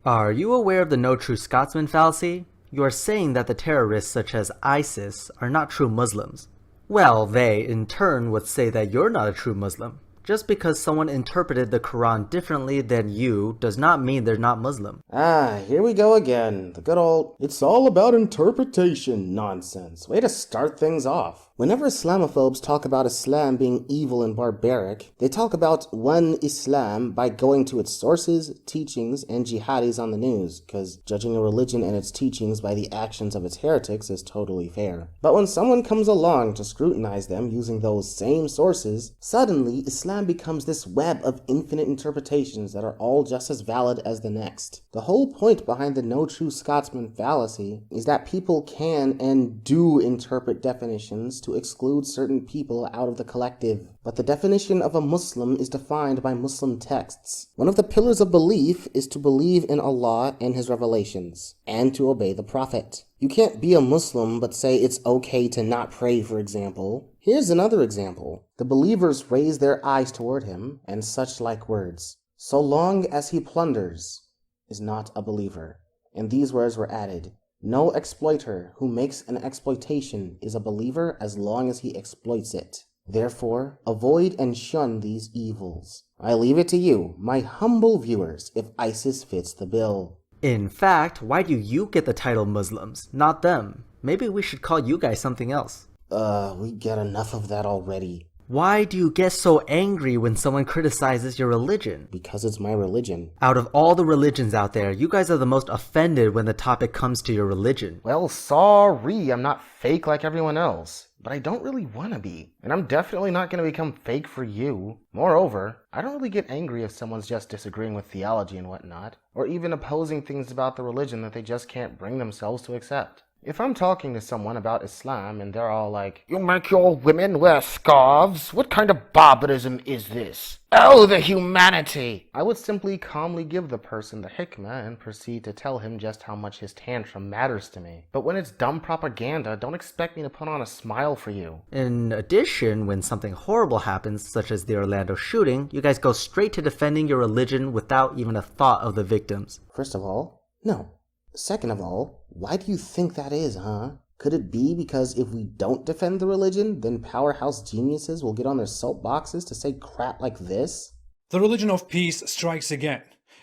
Are you aware of the No True Scotsman fallacy? You are saying that the terrorists such as ISIS are not true Muslims. Well, they, in turn, would say that you're not a true Muslim. Just because someone interpreted the Quran differently than you does not mean they're not Muslim. Here we go again. The good old, it's all about interpretation nonsense. Way to start things off. Whenever Islamophobes talk about Islam being evil and barbaric, they talk about one Islam by going to its sources, teachings, and jihadis on the news, because judging a religion and its teachings by the actions of its heretics is totally fair. But when someone comes along to scrutinize them using those same sources, suddenly Islam becomes this web of infinite interpretations that are all just as valid as the next. The whole point behind the No True Scotsman fallacy is that people can and do interpret definitions to exclude certain people out of the collective. But the definition of a Muslim is defined by Muslim texts. One of the pillars of belief is to believe in Allah and His revelations, and to obey the Prophet. You can't be a Muslim but say it's okay to not pray, for example. Here's another example. The believers raise their eyes toward him, and such like words. So long as he plunders is not a believer. And these words were added. No exploiter who makes an exploitation is a believer as long as he exploits it. Therefore, avoid and shun these evils. I leave it to you, my humble viewers, if ISIS fits the bill. In fact, why do you get the title Muslims, not them? Maybe we should call you guys something else. We get enough of that already. Why do you get so angry when someone criticizes your religion? Because it's my religion. Out of all the religions out there, you guys are the most offended when the topic comes to your religion. Well, sorry, I'm not fake like everyone else. But I don't really want to be. And I'm definitely not going to become fake for you. Moreover, I don't really get angry if someone's just disagreeing with theology and whatnot, or even opposing things about the religion that they just can't bring themselves to accept. If I'm talking to someone about Islam and they're all like, "You make your women wear scarves? What kind of barbarism is this? Oh, the humanity!" I would simply calmly give the person the hikmah and proceed to tell him just how much his tantrum matters to me. But when it's dumb propaganda, don't expect me to put on a smile for you. In addition, when something horrible happens, such as the Orlando shooting, you guys go straight to defending your religion without even a thought of the victims. First of all, no. Second of all, why do you think that is, huh? Could it be because if we don't defend the religion, then powerhouse geniuses will get on their soapboxes to say crap like this? The religion of peace strikes again.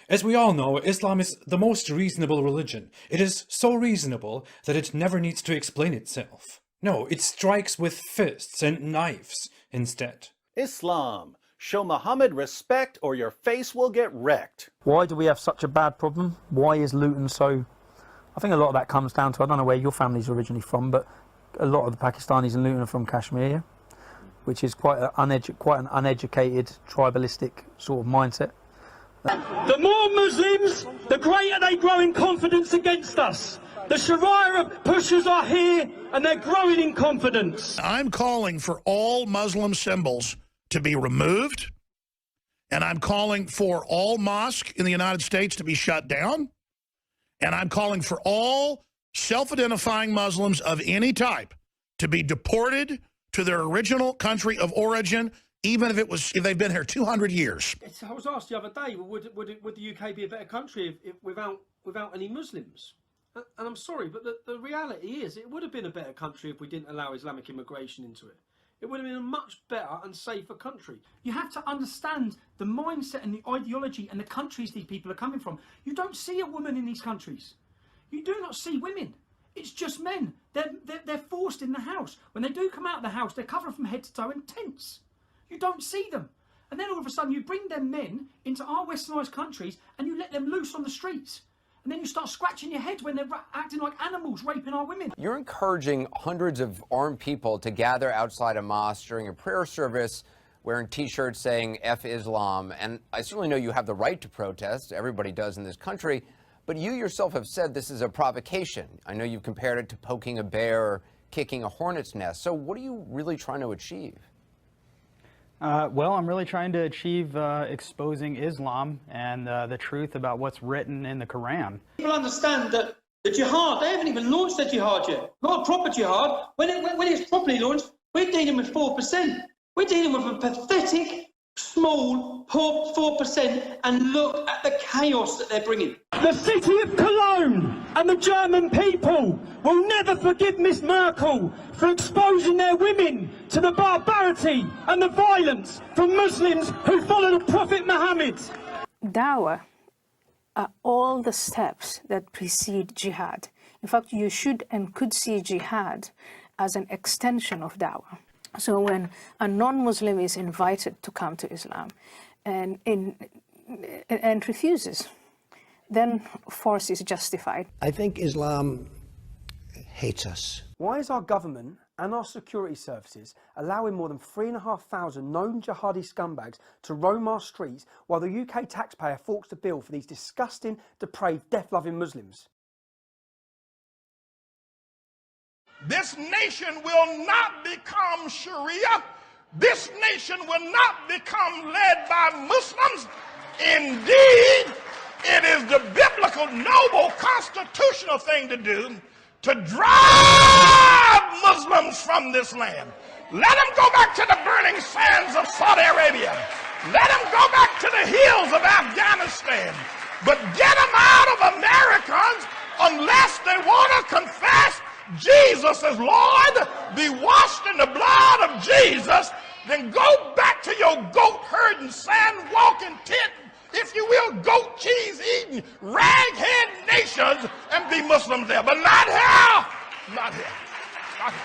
As we all know, Islam is the most reasonable religion. It is so reasonable that it never needs to explain itself. No, it strikes with fists and knives instead. Islam. Show Muhammad respect or your face will get wrecked. Why do we have such a bad problem? Why is Luton so... I think a lot of that comes down to, I don't know where your family's originally from, but a lot of the Pakistanis in Luton are from Kashmir, which is quite an uneducated, tribalistic sort of mindset. The more Muslims, the greater they grow in confidence against us. The Sharia pushers are here and they're growing in confidence. I'm calling for all Muslim symbols to be removed, and I'm calling for all mosques in the United States to be shut down. And I'm calling for all self-identifying Muslims of any type to be deported to their original country of origin, even if they've been here 200 years. I was asked the other day, would the UK be a better country if without any Muslims? And I'm sorry, but the reality is it would have been a better country if we didn't allow Islamic immigration into it. It would have been a much better and safer country. You have to understand the mindset and the ideology and the countries these people are coming from. You don't see a woman in these countries. You do not see women. It's just men. They're forced in the house. When they do come out of the house, they're covered from head to toe in tents. You don't see them. And then all of a sudden you bring them men into our westernised countries and you let them loose on the streets. And then you start scratching your head when they're acting like animals, raping our women. You're encouraging hundreds of armed people to gather outside a mosque during a prayer service wearing T-shirts saying F Islam. And I certainly know you have the right to protest. Everybody does in this country. But you yourself have said this is a provocation. I know you've compared it to poking a bear or kicking a hornet's nest. So what are you really trying to achieve? Well, I'm really trying to achieve exposing Islam and the truth about what's written in the Quran. People understand that the jihad, they haven't even launched their jihad yet. Not a proper jihad. When it's properly launched, we're dealing with 4%. We're dealing with a pathetic small 4% and look at the chaos that they're bringing. The city of Cologne and the German people will never forgive Miss Merkel for exposing their women to the barbarity and the violence from Muslims who follow the Prophet Muhammad. Dawah are all the steps that precede jihad. In fact, you should and could see jihad as an extension of dawah. So when a non-Muslim is invited to come to Islam and refuses, then force is justified. I think Islam hates us. Why is our government and our security services allowing more than 3,500 known jihadi scumbags to roam our streets while the UK taxpayer forks the bill for these disgusting, depraved, death-loving Muslims? This nation will not become Sharia. This nation will not become led by Muslims. Indeed, it is the biblical, noble, constitutional thing to do to drive Muslims from this land. Let them go back to the burning sands of Saudi Arabia. Let them go back to the hills of Afghanistan. But get them out of Americans unless they want to confess Jesus is Lord, be washed in the blood of Jesus, then go back to your goat herding, sand walking, tent, if you will, goat cheese eating, raghead nations and be Muslims there. But not here! Not here. Not here.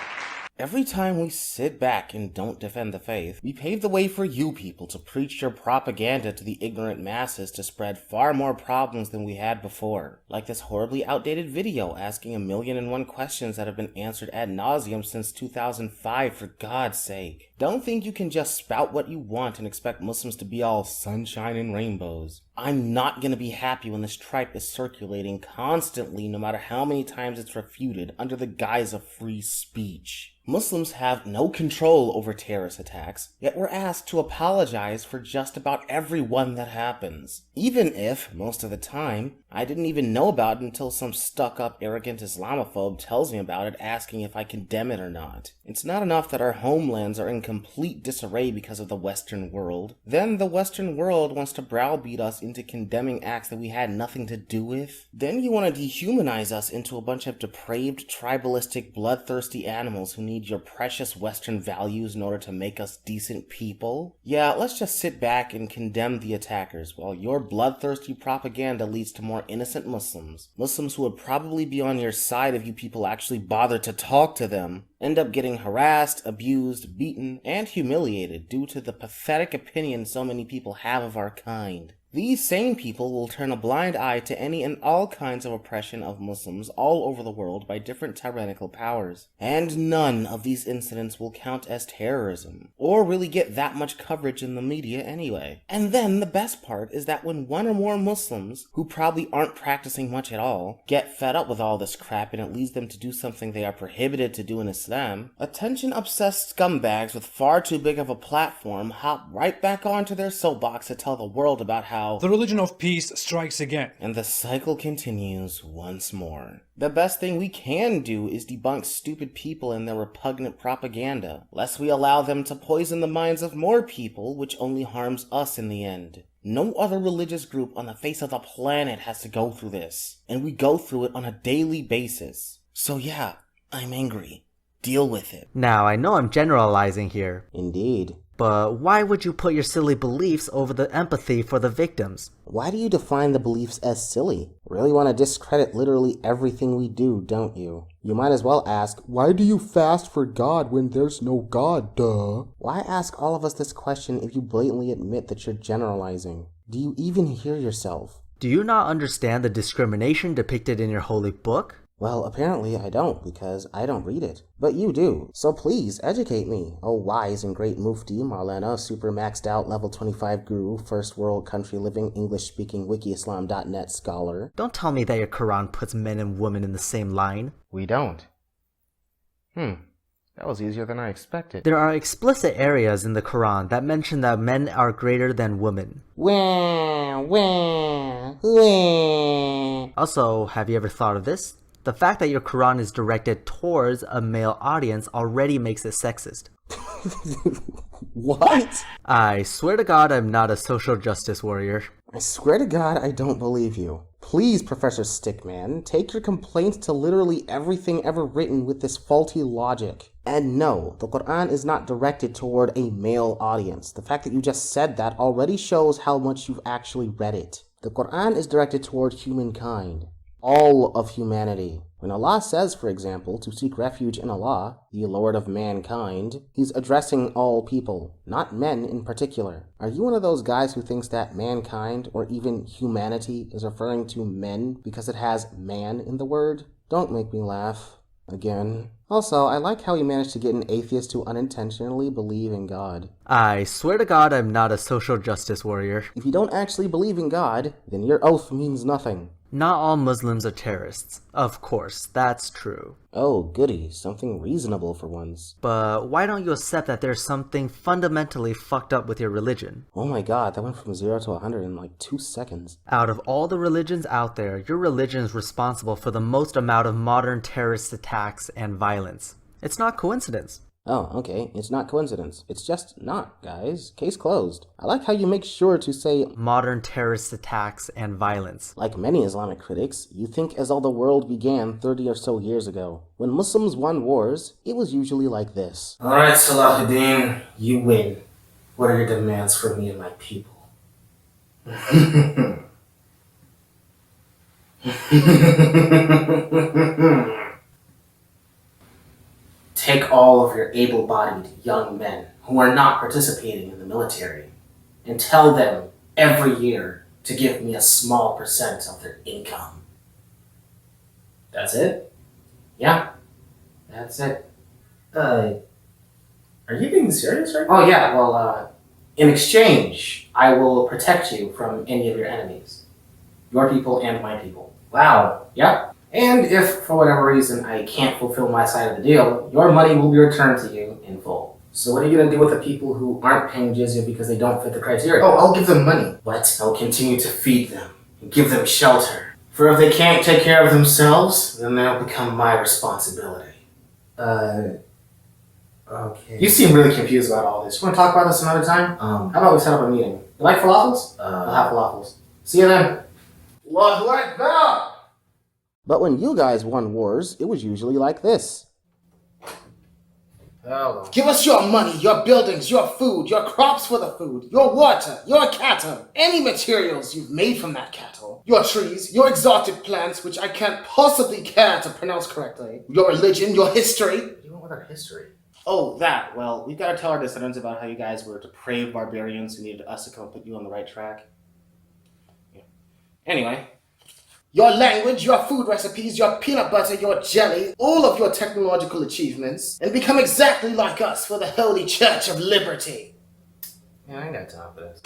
Every time we sit back and don't defend the faith, we pave the way for you people to preach your propaganda to the ignorant masses to spread far more problems than we had before. Like this horribly outdated video asking 1,000,001 questions that have been answered ad nauseum since 2005, for God's sake. Don't think you can just spout what you want and expect Muslims to be all sunshine and rainbows. I'm not gonna be happy when this tripe is circulating constantly, no matter how many times it's refuted, under the guise of free speech. Muslims have no control over terrorist attacks, yet we're asked to apologize for just about every one that happens. Even if, most of the time, I didn't even know about it until some stuck-up, arrogant Islamophobe tells me about it asking if I condemn it or not. It's not enough that our homelands are in complete disarray because of the Western world. Then the Western world wants to browbeat us into condemning acts that we had nothing to do with. Then you want to dehumanize us into a bunch of depraved, tribalistic, bloodthirsty animals who need your precious Western values in order to make us decent people. Yeah, let's just sit back and condemn the attackers while your bloodthirsty propaganda leads to more innocent Muslims. Muslims who would probably be on your side if you people actually bothered to talk to them, end up getting harassed, abused, beaten, and humiliated due to the pathetic opinion so many people have of our kind. These same people will turn a blind eye to any and all kinds of oppression of Muslims all over the world by different tyrannical powers. And none of these incidents will count as terrorism, or really get that much coverage in the media anyway. And then the best part is that when one or more Muslims, who probably aren't practicing much at all, get fed up with all this crap and it leads them to do something they are prohibited to do in Islam, attention-obsessed scumbags with far too big of a platform hop right back onto their soapbox to tell the world about how the religion of peace strikes again. And the cycle continues once more. The best thing we can do is debunk stupid people and their repugnant propaganda, lest we allow them to poison the minds of more people, which only harms us in the end. No other religious group on the face of the planet has to go through this, and we go through it on a daily basis. So yeah, I'm angry. Deal with it. Now, I know I'm generalizing here. Indeed. But why would you put your silly beliefs over the empathy for the victims? Why do you define the beliefs as silly? Really want to discredit literally everything we do, don't you? You might as well ask, why do you fast for God when there's no God, duh? Why ask all of us this question if you blatantly admit that you're generalizing? Do you even hear yourself? Do you not understand the discrimination depicted in your holy book? Well, apparently I don't, because I don't read it. But you do, so please educate me. Oh, wise and great Mufti, Marlena, super maxed out level 25 guru, first world country living, English-speaking wikiislam.net scholar. Don't tell me that your Quran puts men and women in the same line. We don't. That was easier than I expected. There are explicit areas in the Quran that mention that men are greater than women. Wah, wah, wah. Also, have you ever thought of this? The fact that your Quran is directed towards a male audience already makes it sexist. What? I swear to God I'm not a social justice warrior. I swear to God, I don't believe you. Please, Professor Stickman, take your complaints to literally everything ever written with this faulty logic. And no, the Quran is not directed toward a male audience. The fact that you just said that already shows how much you've actually read it. The Quran is directed toward humankind. All of humanity. When Allah says, for example, to seek refuge in Allah, the Lord of mankind, He's addressing all people, not men in particular. Are you one of those guys who thinks that mankind, or even humanity, is referring to men because it has man in the word? Don't make me laugh. Again. Also, I like how you managed to get an atheist to unintentionally believe in God. I swear to God I'm not a social justice warrior. If you don't actually believe in God, then your oath means nothing. Not all Muslims are terrorists. Of course, that's true. Oh, goody. Something reasonable for once. But why don't you accept that there's something fundamentally fucked up with your religion? Oh my god, that went from 0 to 100 in like 2 seconds. Out of all the religions out there, your religion is responsible for the most amount of modern terrorist attacks and violence. It's not coincidence. Oh, okay. It's not coincidence. It's just not, guys. Case closed. I like how you make sure to say modern terrorist attacks and violence. Like many Islamic critics, you think as though the world began 30 or so years ago. When Muslims won wars, it was usually like this. Alright, Salahuddin, you win. What are your demands for me and my people? Take all of your able-bodied young men who are not participating in the military and tell them every year to give me a small percent of their income. That's it? Yeah, that's it. Are you being serious right now? Oh yeah, well, in exchange, I will protect you from any of your enemies. Your people and my people. Wow, yep. And if, for whatever reason, I can't fulfill my side of the deal, your money will be returned to you in full. So what are you going to do with the people who aren't paying jizya because they don't fit the criteria? Oh, I'll give them money. But I'll continue to feed them and give them shelter. For if they can't take care of themselves, then they'll become my responsibility. Okay. You seem really confused about all this. You want to talk about this another time? How about we set up a meeting? You like falafels? I'll have falafels. See you then. Allahu Akbar! But when you guys won wars, it was usually like this. Hello. Give us your money, your buildings, your food, your crops for the food, your water, your cattle, any materials you've made from that cattle, your trees, your exotic plants, which I can't possibly care to pronounce correctly, your religion, your history. What do you want with our history? Oh, that. Well, we've got to tell our descendants about how you guys were depraved barbarians who needed us to come put you on the right track. Yeah. Anyway. Your language, your food recipes, your peanut butter, your jelly, all of your technological achievements, and become exactly like us for the Holy Church of Liberty. Yeah, I ain't got time for this.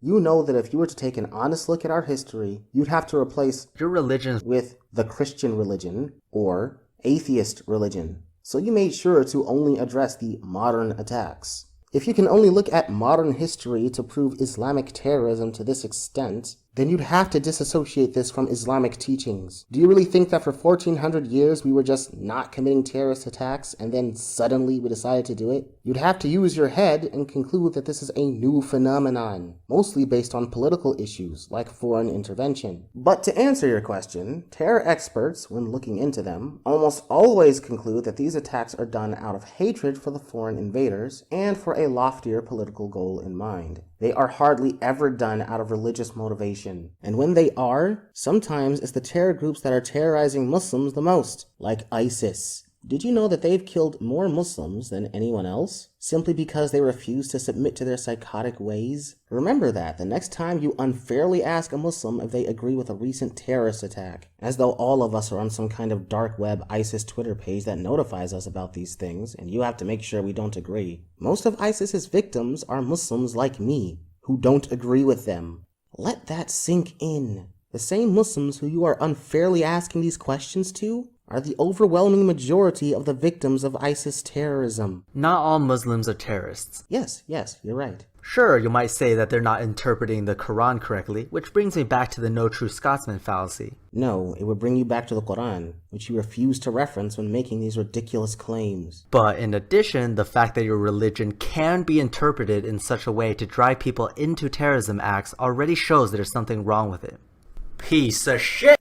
You know that if you were to take an honest look at our history, you'd have to replace your religion with the Christian religion or atheist religion. So you made sure to only address the modern attacks. If you can only look at modern history to prove Islamic terrorism to this extent, then you'd have to disassociate this from Islamic teachings. Do you really think that for 1400 years we were just not committing terrorist attacks and then suddenly we decided to do it? You'd have to use your head and conclude that this is a new phenomenon, mostly based on political issues like foreign intervention. But to answer your question, terror experts, when looking into them, almost always conclude that these attacks are done out of hatred for the foreign invaders and for a loftier political goal in mind. They are hardly ever done out of religious motivation. And when they are, sometimes it's the terror groups that are terrorizing Muslims the most, like ISIS. Did you know that they've killed more Muslims than anyone else, simply because they refuse to submit to their psychotic ways? Remember that the next time you unfairly ask a Muslim if they agree with a recent terrorist attack, as though all of us are on some kind of dark web ISIS Twitter page that notifies us about these things, and you have to make sure we don't agree. Most of ISIS's victims are Muslims like me, who don't agree with them. Let that sink in. The same Muslims who you are unfairly asking these questions to are the overwhelming majority of the victims of ISIS terrorism. Not all Muslims are terrorists. Yes, you're right. Sure, you might say that they're not interpreting the Quran correctly, which brings me back to the No True Scotsman fallacy. No, it would bring you back to the Quran, which you refuse to reference when making these ridiculous claims. But in addition, the fact that your religion can be interpreted in such a way to drive people into terrorism acts already shows there's something wrong with it. Piece of shit!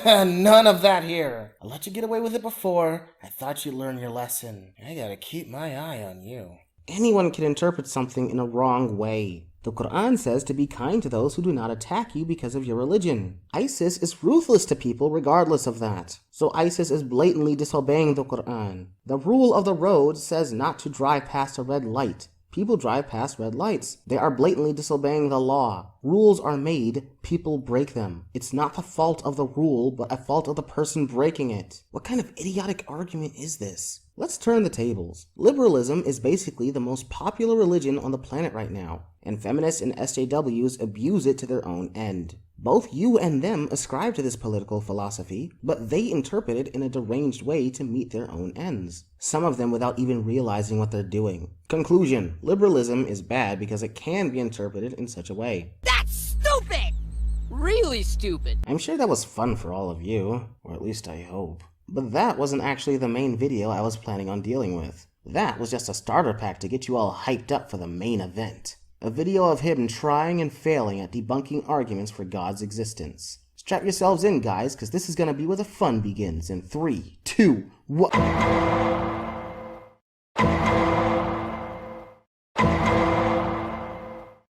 None of that here. I let you get away with it before. I thought you'd learn your lesson. I gotta keep my eye on you. Anyone can interpret something in a wrong way. The Quran says to be kind to those who do not attack you because of your religion. ISIS is ruthless to people regardless of that. So ISIS is blatantly disobeying the Quran. The rule of the road says not to drive past a red light. People drive past red lights. They are blatantly disobeying the law. Rules are made, people break them. It's not the fault of the rule, but a fault of the person breaking it. What kind of idiotic argument is this? Let's turn the tables. Liberalism is basically the most popular religion on the planet right now, and feminists and SJWs abuse it to their own end. Both you and them ascribe to this political philosophy, but they interpret it in a deranged way to meet their own ends. Some of them without even realizing what they're doing. Conclusion: liberalism is bad because it can be interpreted in such a way. That's stupid! Really stupid. I'm sure that was fun for all of you, or at least I hope. But that wasn't actually the main video I was planning on dealing with. That was just a starter pack to get you all hyped up for the main event. A video of him trying and failing at debunking arguments for God's existence. Strap yourselves in, guys, because this is going to be where the fun begins in 3, 2, 1...